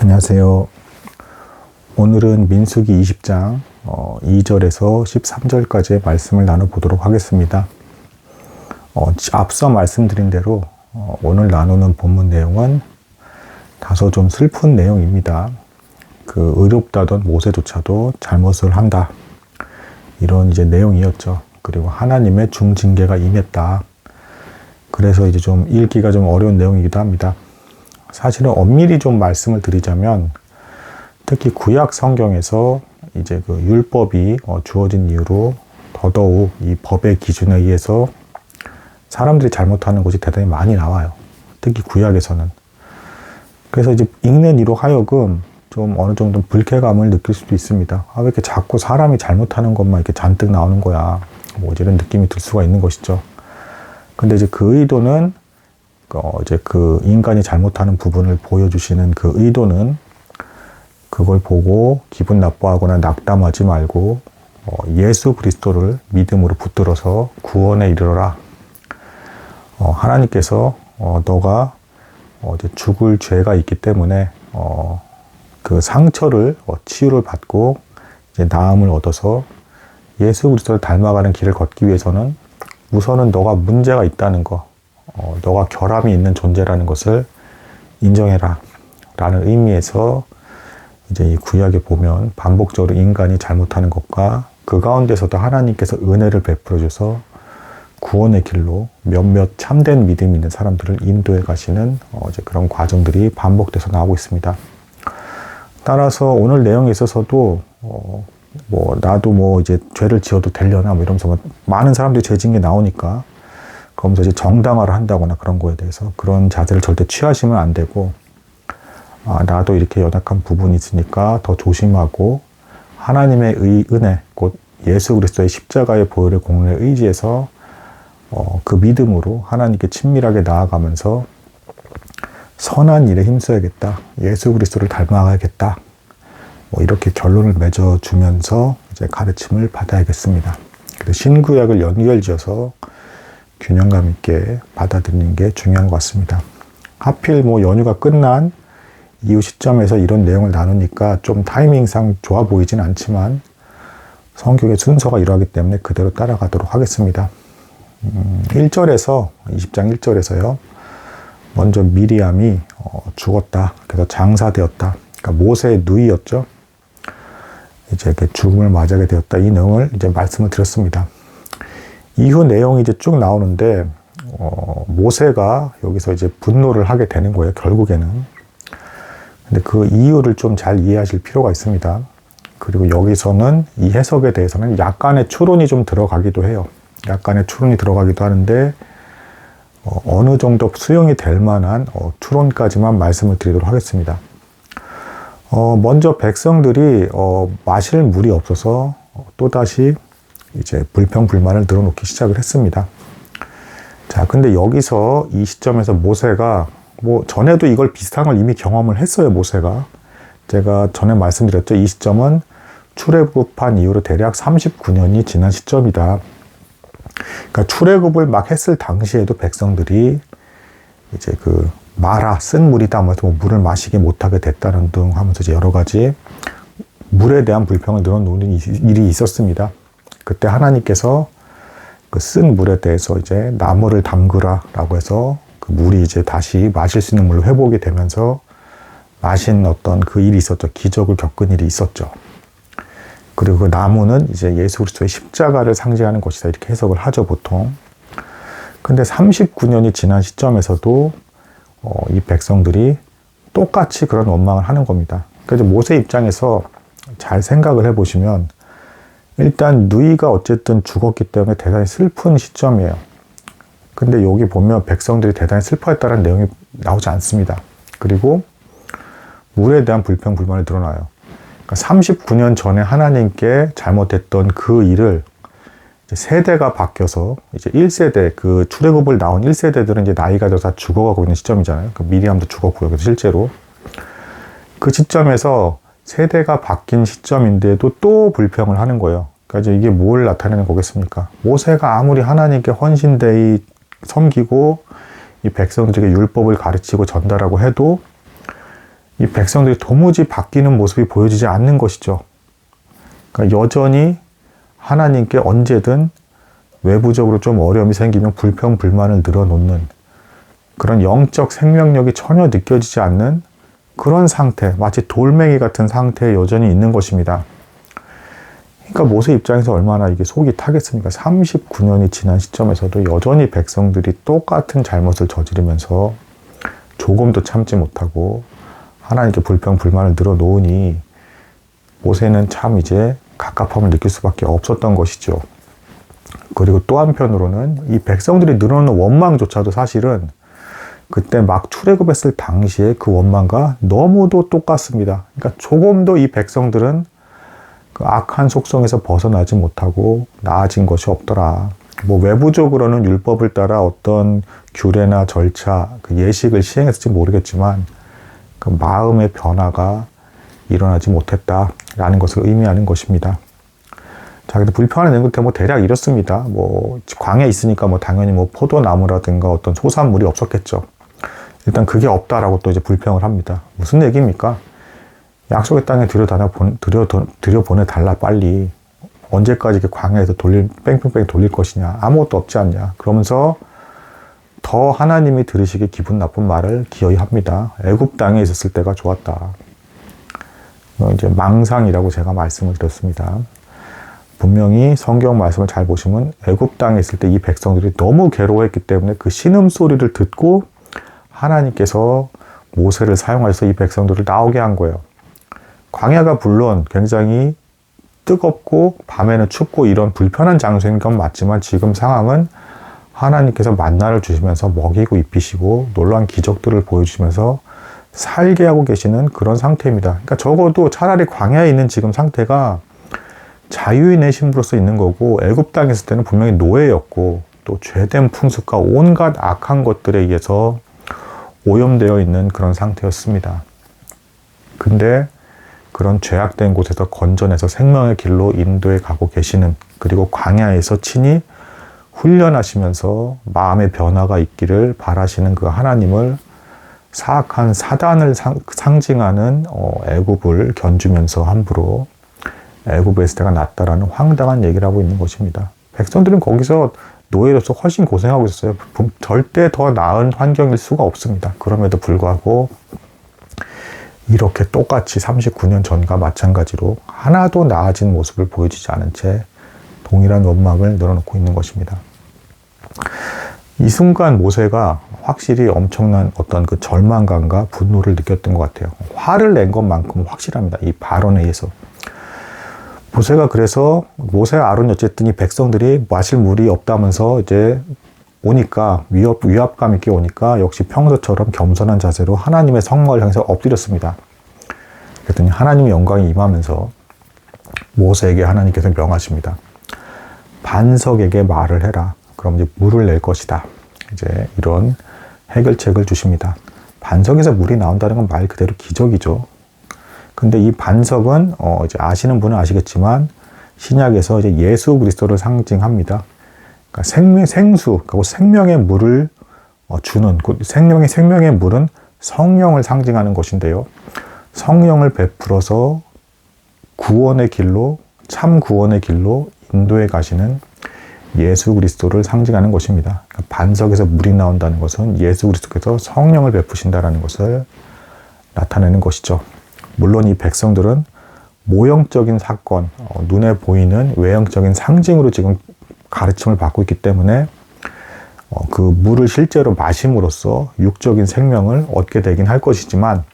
안녕하세요. 오늘은 민수기 20장 2절에서 13절까지의 말씀을 나눠보도록 하겠습니다. 앞서 말씀드린 대로 오늘 나누는 본문 내용은 다소 좀 슬픈 내용입니다. 그 의롭다던 모세조차도 잘못을 한다. 이런 이제 내용이었죠. 그리고 하나님의 중징계가 임했다. 그래서 이제 좀 읽기가 좀 어려운 내용이기도 합니다. 사실은 엄밀히 좀 말씀을 드리자면 특히 구약 성경에서 이제 그 율법이 주어진 이후로 더더욱 이 법의 기준에 의해서 사람들이 잘못하는 것이 대단히 많이 나와요. 특히 구약에서는. 그래서 이제 읽는 이로 하여금 좀 어느 정도 불쾌감을 느낄 수도 있습니다. 왜 이렇게 자꾸 사람이 잘못하는 것만 이렇게 잔뜩 나오는 거야. 뭐 이런 느낌이 들 수가 있는 것이죠. 근데 이제 그 의도는 이제 그 인간이 잘못하는 부분을 보여주시는 그 의도는 그걸 보고 기분 나빠하거나 낙담하지 말고 예수 그리스도를 믿음으로 붙들어서 구원에 이르러라. 하나님께서 너가 이제 죽을 죄가 있기 때문에 그 상처를 치유를 받고 이제 나음을 얻어서 예수 그리스도를 닮아가는 길을 걷기 위해서는 우선은 너가 문제가 있다는 거, 너가 결함이 있는 존재라는 것을 인정해라 라는 의미에서 이제 이 구약에 보면 반복적으로 인간이 잘못하는 것과 그 가운데서도 하나님께서 은혜를 베풀어 줘서 구원의 길로 몇몇 참된 믿음이 있는 사람들을 인도해 가시는 이제 그런 과정들이 반복돼서 나오고 있습니다. 따라서 오늘 내용에 있어서도 뭐 나도 뭐 이제 죄를 지어도 되려나 뭐 이러면서 많은 사람들이 죄 지은 게 나오니까 그러면서 이제 정당화를 한다거나 그런 거에 대해서 그런 자세를 절대 취하시면 안 되고, 나도 이렇게 연약한 부분이 있으니까 더 조심하고 하나님의 은혜, 곧 예수 그리스도의 십자가의 보혈의 공로에 의지해서 그 믿음으로 하나님께 친밀하게 나아가면서 선한 일에 힘써야겠다. 예수 그리스도를 닮아가야겠다. 뭐 이렇게 결론을 맺어주면서 이제 가르침을 받아야겠습니다. 그래서 신구약을 연결지어서 균형감 있게 받아들이는 게 중요한 것 같습니다. 하필 뭐 연휴가 끝난 이후 시점에서 이런 내용을 나누니까 좀 타이밍상 좋아 보이진 않지만 성경의 순서가 이러하기 때문에 그대로 따라가도록 하겠습니다. 1절에서 20장 1절에서요. 먼저 미리암이 죽었다. 그래서 장사되었다. 그러니까 모세의 누이였죠. 이제 이렇게 죽음을 맞이하게 되었다. 이 내용을 이제 말씀을 드렸습니다. 이후 내용이 이제 쭉 나오는데 모세가 여기서 이제 분노를 하게 되는 거예요. 결국에는. 근데 그 이유를 좀 잘 이해하실 필요가 있습니다. 그리고 여기서는 이 해석에 대해서는 약간의 추론이 좀 들어가기도 해요. 약간의 추론이 들어가기도 하는데 어느 정도 수용이 될 만한 추론까지만 말씀을 드리도록 하겠습니다. 먼저 백성들이 마실 물이 없어서 또다시 이제 불평불만을 늘어놓기 시작을 했습니다. 자, 근데 여기서 이 시점에서 모세가 뭐 전에도 이걸 비슷한 걸 이미 경험을 했어요. 모세가. 제가 전에 말씀드렸죠. 이 시점은 출애굽한 이후로 대략 39년이 지난 시점이다. 그러니까 출애굽을 막 했을 당시에도 백성들이 이제 그 마라, 쓴 물이다 하면서 뭐 물을 마시게 못하게 됐다는 등 하면서 이제 여러 가지 물에 대한 불평을 늘어놓는 일이 있었습니다. 그때 하나님께서 그 쓴 물에 대해서 이제 나무를 담그라 라고 해서 그 물이 이제 다시 마실 수 있는 물로 회복이 되면서 마신 어떤 그 일이 있었죠. 기적을 겪은 일이 있었죠. 그리고 그 나무는 이제 예수 그리스도의 십자가를 상징하는 것이다. 이렇게 해석을 하죠, 보통. 근데 39년이 지난 시점에서도 이 백성들이 똑같이 그런 원망을 하는 겁니다. 그래서 모세 입장에서 잘 생각을 해보시면 일단 누이가 어쨌든 죽었기 때문에 대단히 슬픈 시점이에요. 근데 여기 보면 백성들이 대단히 슬퍼했다는 내용이 나오지 않습니다. 그리고 물에 대한 불평불만이 드러나요. 그러니까 39년 전에 하나님께 잘못했던 그 일을 이제 세대가 바뀌어서 이제 1세대, 그 출애굽을 나온 1세대들은 이제 나이가 들어서 다 죽어가고 있는 시점이잖아요. 그 미리암도 죽었고요. 그래서 실제로 그 시점에서 세대가 바뀐 시점인데도 또 불평을 하는 거예요. 그러니까 이제 이게 뭘 나타내는 거겠습니까? 모세가 아무리 하나님께 헌신되이 섬기고 이 백성들에게 율법을 가르치고 전달하고 해도 이 백성들이 도무지 바뀌는 모습이 보여지지 않는 것이죠. 그러니까 여전히 하나님께 언제든 외부적으로 좀 어려움이 생기면 불평, 불만을 늘어놓는 그런 영적 생명력이 전혀 느껴지지 않는 그런 상태, 마치 돌멩이 같은 상태에 여전히 있는 것입니다. 그러니까 모세 입장에서 얼마나 이게 속이 타겠습니까? 39년이 지난 시점에서도 여전히 백성들이 똑같은 잘못을 저지르면서 조금도 참지 못하고 하나님께 불평, 불만을 늘어놓으니 모세는 참 이제 갑갑함을 느낄 수밖에 없었던 것이죠. 그리고 또 한편으로는 이 백성들이 늘어놓는 원망조차도 사실은 그때 막 출애굽했을 당시에 그 원망과 너무도 똑같습니다. 그러니까 조금도 이 백성들은 그 악한 속성에서 벗어나지 못하고 나아진 것이 없더라. 뭐 외부적으로는 율법을 따라 어떤 규례나 절차, 그 예식을 시행했을지 모르겠지만 그 마음의 변화가 일어나지 못했다라는 것을 의미하는 것입니다. 자, 근데 불평하는 내용 끝에 뭐 대략 이렇습니다. 뭐 광야에 있으니까 뭐 당연히 뭐 포도나무라든가 어떤 소산물이 없었겠죠. 일단 그게 없다라고 또 이제 불평을 합니다. 무슨 얘기입니까? 약속의 땅에 들여보내달라 빨리. 언제까지 이렇게 광야에서 뺑뺑뺑 돌릴 것이냐. 아무것도 없지 않냐. 그러면서 더 하나님이 들으시기 기분 나쁜 말을 기어이 합니다. 애굽 땅에 있었을 때가 좋았다. 이제 망상이라고 제가 말씀을 드렸습니다. 분명히 성경 말씀을 잘 보시면 애굽 땅에 있을 때 이 백성들이 너무 괴로워했기 때문에 그 신음소리를 듣고 하나님께서 모세를 사용하셔서 이 백성들을 나오게 한 거예요. 광야가 물론 굉장히 뜨겁고 밤에는 춥고 이런 불편한 장소인 건 맞지만 지금 상황은 하나님께서 만나를 주시면서 먹이고 입히시고 놀라운 기적들을 보여주시면서 살게 하고 계시는 그런 상태입니다. 그러니까 적어도 차라리 광야에 있는 지금 상태가 자유인의 신부로서 있는 거고 애굽 땅에 있을 때는 분명히 노예였고 또 죄된 풍습과 온갖 악한 것들에 의해서 오염되어 있는 그런 상태였습니다. 근데 그런 죄악된 곳에서 건져내서 생명의 길로 인도해 가고 계시는, 그리고 광야에서 친히 훈련하시면서 마음의 변화가 있기를 바라시는 그 하나님을 사악한 사단을 상징하는 애굽을 견주면서 함부로 애굽에서 때가 낫다라는 황당한 얘기를 하고 있는 것입니다. 백성들은 거기서 노예로서 훨씬 고생하고 있었어요. 절대 더 나은 환경일 수가 없습니다. 그럼에도 불구하고 이렇게 똑같이 39년 전과 마찬가지로 하나도 나아진 모습을 보여주지 않은 채 동일한 원망을 늘어놓고 있는 것입니다. 이 순간 모세가 확실히 엄청난 어떤 그 절망감과 분노를 느꼈던 것 같아요. 화를 낸 것만큼 확실합니다. 이 발언에 의해서. 모세가 그래서 모세와 아론이 어쨌든 이 백성들이 마실 물이 없다면서 이제 오니까 위압감 있게 오니까 역시 평소처럼 겸손한 자세로 하나님의 성막을 향해서 엎드렸습니다. 그랬더니 하나님의 영광이 임하면서 모세에게 하나님께서 명하십니다. 반석에게 말을 해라. 그럼 이제 물을 낼 것이다. 이제 이런 해결책을 주십니다. 반석에서 물이 나온다는 건 말 그대로 기적이죠. 근데 이 반석은 이제 아시는 분은 아시겠지만 신약에서 이제 예수 그리스도를 상징합니다. 그러니까 생수, 그리고 생명의 물을 주는, 생명의 물은 성령을 상징하는 것인데요. 성령을 베풀어서 구원의 길로, 참 구원의 길로 인도해 가시는 예수 그리스도를 상징하는 것입니다. 그러니까 반석에서 물이 나온다는 것은 예수 그리스도께서 성령을 베푸신다는 것을 나타내는 것이죠. 물론 이 백성들은 모형적인 사건, 눈에 보이는 외형적인 상징으로 지금 가르침을 받고 있기 때문에 그 물을 실제로 마심으로써 육적인 생명을 얻게 되긴 할 것이지만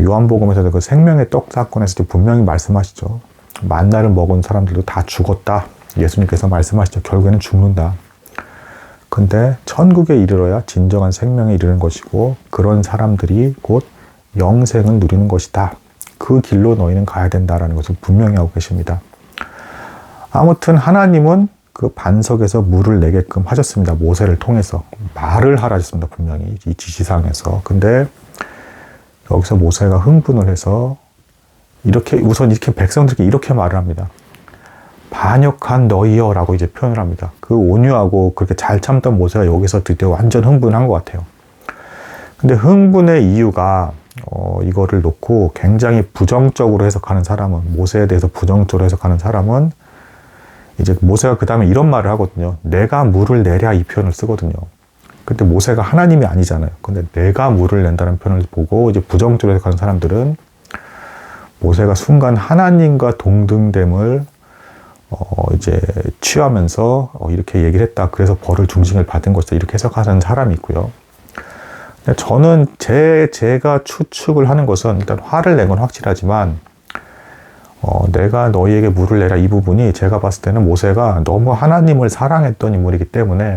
요한복음에서도 그 생명의 떡 사건에서 분명히 말씀하시죠. 만나를 먹은 사람들도 다 죽었다. 예수님께서 말씀하시죠. 결국에는 죽는다. 근데 천국에 이르러야 진정한 생명에 이르는 것이고 그런 사람들이 곧 영생을 누리는 것이다. 그 길로 너희는 가야 된다라는 것을 분명히 하고 계십니다. 아무튼 하나님은 그 반석에서 물을 내게끔 하셨습니다. 모세를 통해서 말을 하라 하셨습니다. 분명히 이 지시사항에서. 근데 여기서 모세가 흥분을 해서 우선 이렇게 백성들에게 이렇게 말을 합니다. 반역한 너희여라고 이제 표현을 합니다. 그 온유하고 그렇게 잘 참던 모세가 여기서 드디어 완전 흥분한 것 같아요. 근데 흥분의 이유가 이거를 놓고 굉장히 부정적으로 해석하는 사람은, 모세에 대해서 부정적으로 해석하는 사람은 이제 모세가 그 다음에 이런 말을 하거든요. 내가 물을 내랴, 이 표현을 쓰거든요. 근데 모세가 하나님이 아니잖아요. 근데 내가 물을 낸다는 표현을 보고 이제 부정적으로 해석하는 사람들은 모세가 순간 하나님과 동등됨을 이제 취하면서 이렇게 얘기를 했다. 그래서 벌을 중징을 받은 것이다. 이렇게 해석하는 사람이 있고요. 근데 저는 제가 추측을 하는 것은 일단 화를 낸 건 확실하지만 내가 너희에게 물을 내라, 이 부분이 제가 봤을 때는 모세가 너무 하나님을 사랑했던 인물이기 때문에,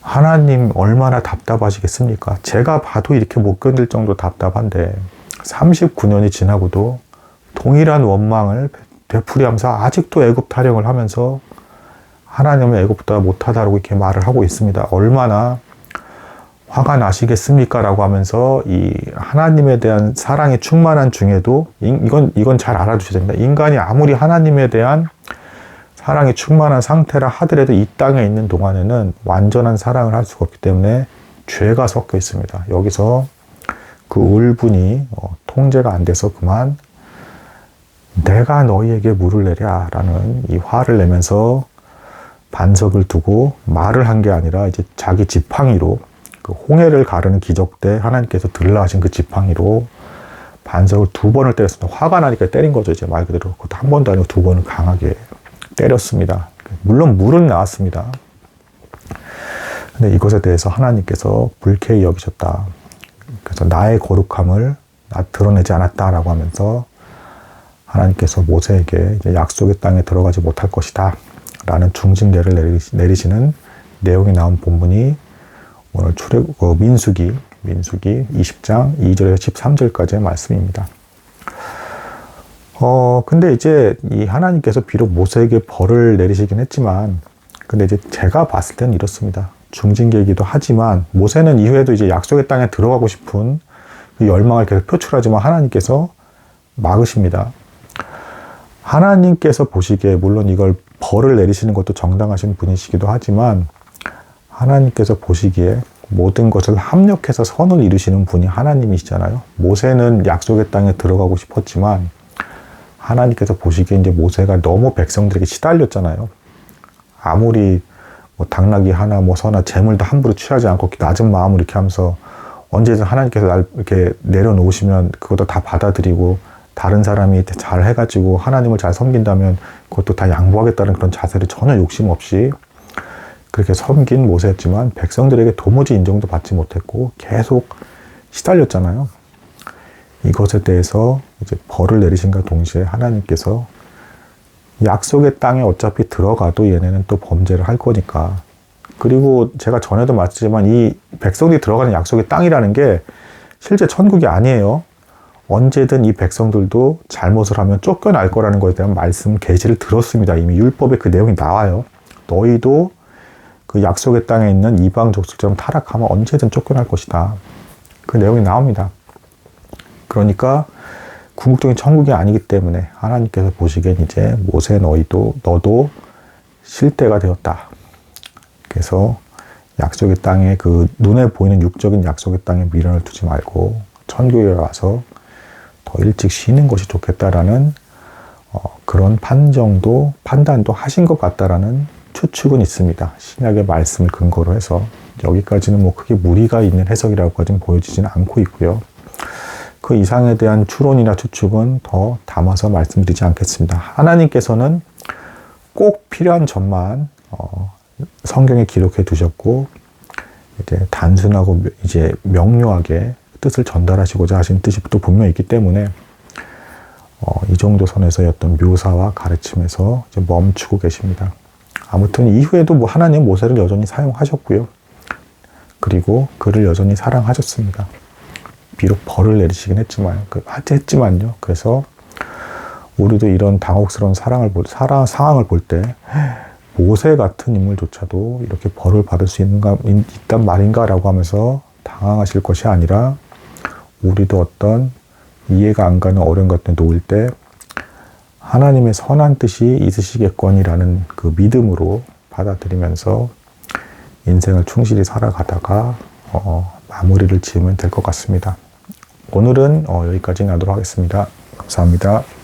하나님 얼마나 답답하시겠습니까? 제가 봐도 이렇게 못 견딜 정도로 답답한데 39년이 지나고도 동일한 원망을 되풀이하면서 아직도 애굽 타령을 하면서 하나님은 애굽보다 못하다라고 이렇게 말을 하고 있습니다. 얼마나 화가 나시겠습니까? 라고 하면서 이 하나님에 대한 사랑이 충만한 중에도 이건 잘 알아두셔야 됩니다. 인간이 아무리 하나님에 대한 사랑이 충만한 상태라 하더라도 이 땅에 있는 동안에는 완전한 사랑을 할 수가 없기 때문에 죄가 섞여 있습니다. 여기서 그 울분이 통제가 안 돼서 그만 내가 너희에게 물을 내랴 라는 이 화를 내면서 반석을 두고 말을 한 게 아니라 이제 자기 지팡이로 그 홍해를 가르는 기적 때 하나님께서 들라 하신 그 지팡이로 반석을 2번을 때렸습니다. 화가 나니까 때린 거죠. 이제 말 그대로. 그것도 한 번도 아니고 2번을 강하게 때렸습니다. 물론 물은 나왔습니다. 근데 이것에 대해서 하나님께서 불쾌히 여기셨다. 그래서 나의 거룩함을 드러내지 않았다라고 하면서 하나님께서 모세에게 이제 약속의 땅에 들어가지 못할 것이다 라는 중징계를 내리시는 내용이 나온 본문이 오늘 민수기 20장 2절에서 13절까지의 말씀입니다. 근데 이제 이 하나님께서 비록 모세에게 벌을 내리시긴 했지만, 근데 이제 제가 봤을 때는 이렇습니다. 중징계이기도 하지만, 모세는 이후에도 이제 약속의 땅에 들어가고 싶은 그 열망을 계속 표출하지만 하나님께서 막으십니다. 하나님께서 보시기에, 물론 이걸 벌을 내리시는 것도 정당하신 분이시기도 하지만, 하나님께서 보시기에 모든 것을 합력해서 선을 이루시는 분이 하나님이시잖아요. 모세는 약속의 땅에 들어가고 싶었지만, 하나님께서 보시기에 이제 모세가 너무 백성들에게 시달렸잖아요. 아무리 뭐 당나귀 하나 뭐 서나 재물도 함부로 취하지 않고 낮은 마음으로 이렇게 하면서 언제든 하나님께서 날 이렇게 내려놓으시면 그것도 다 받아들이고 다른 사람이 잘 해가지고 하나님을 잘 섬긴다면 그것도 다 양보하겠다는 그런 자세를 전혀 욕심 없이 그렇게 섬긴 모세였지만 백성들에게 도무지 인정도 받지 못했고 계속 시달렸잖아요. 이것에 대해서 이제 벌을 내리신과 동시에 하나님께서 약속의 땅에 어차피 들어가도 얘네는 또 범죄를 할 거니까, 그리고 제가 전에도 말했지만 이 백성들이 들어가는 약속의 땅이라는 게 실제 천국이 아니에요. 언제든 이 백성들도 잘못을 하면 쫓겨날 거라는 것에 대한 말씀 계시를 들었습니다. 이미 율법에 그 내용이 나와요. 너희도 그 약속의 땅에 있는 이방 족속처럼 타락하면 언제든 쫓겨날 것이다. 그 내용이 나옵니다. 그러니까 궁극적인 천국이 아니기 때문에 하나님께서 보시기엔 이제 모세 너도 쉴 때가 되었다. 그래서 약속의 땅에 그 눈에 보이는 육적인 약속의 땅에 미련을 두지 말고 천국에 와서 더 일찍 쉬는 것이 좋겠다라는 그런 판단도 하신 것 같다라는 추측은 있습니다. 신약의 말씀을 근거로 해서 여기까지는 뭐 크게 무리가 있는 해석이라고까지는 보여지지는 않고 있고요. 그 이상에 대한 추론이나 추측은 더 담아서 말씀드리지 않겠습니다. 하나님께서는 꼭 필요한 점만 성경에 기록해 두셨고 이제 단순하고 이제 명료하게 뜻을 전달하시고자 하신 뜻이 또 분명히 있기 때문에 이 정도 선에서의 어떤 묘사와 가르침에서 이제 멈추고 계십니다. 아무튼 이후에도 뭐 하나님 모세를 여전히 사용하셨고요. 그리고 그를 여전히 사랑하셨습니다. 비록 벌을 내리시긴 했지만요. 그래서 우리도 이런 당혹스러운 상황을 볼 때 모세 같은 인물조차도 이렇게 벌을 받을 수 있단 말인가라고 하면서 당황하실 것이 아니라 우리도 어떤 이해가 안 가는 어려움 같은 데 놓일 때 하나님의 선한 뜻이 있으시겠거니라는 그 믿음으로 받아들이면서 인생을 충실히 살아가다가 마무리를 지으면 될 것 같습니다. 오늘은 여기까지 하도록 하겠습니다. 감사합니다.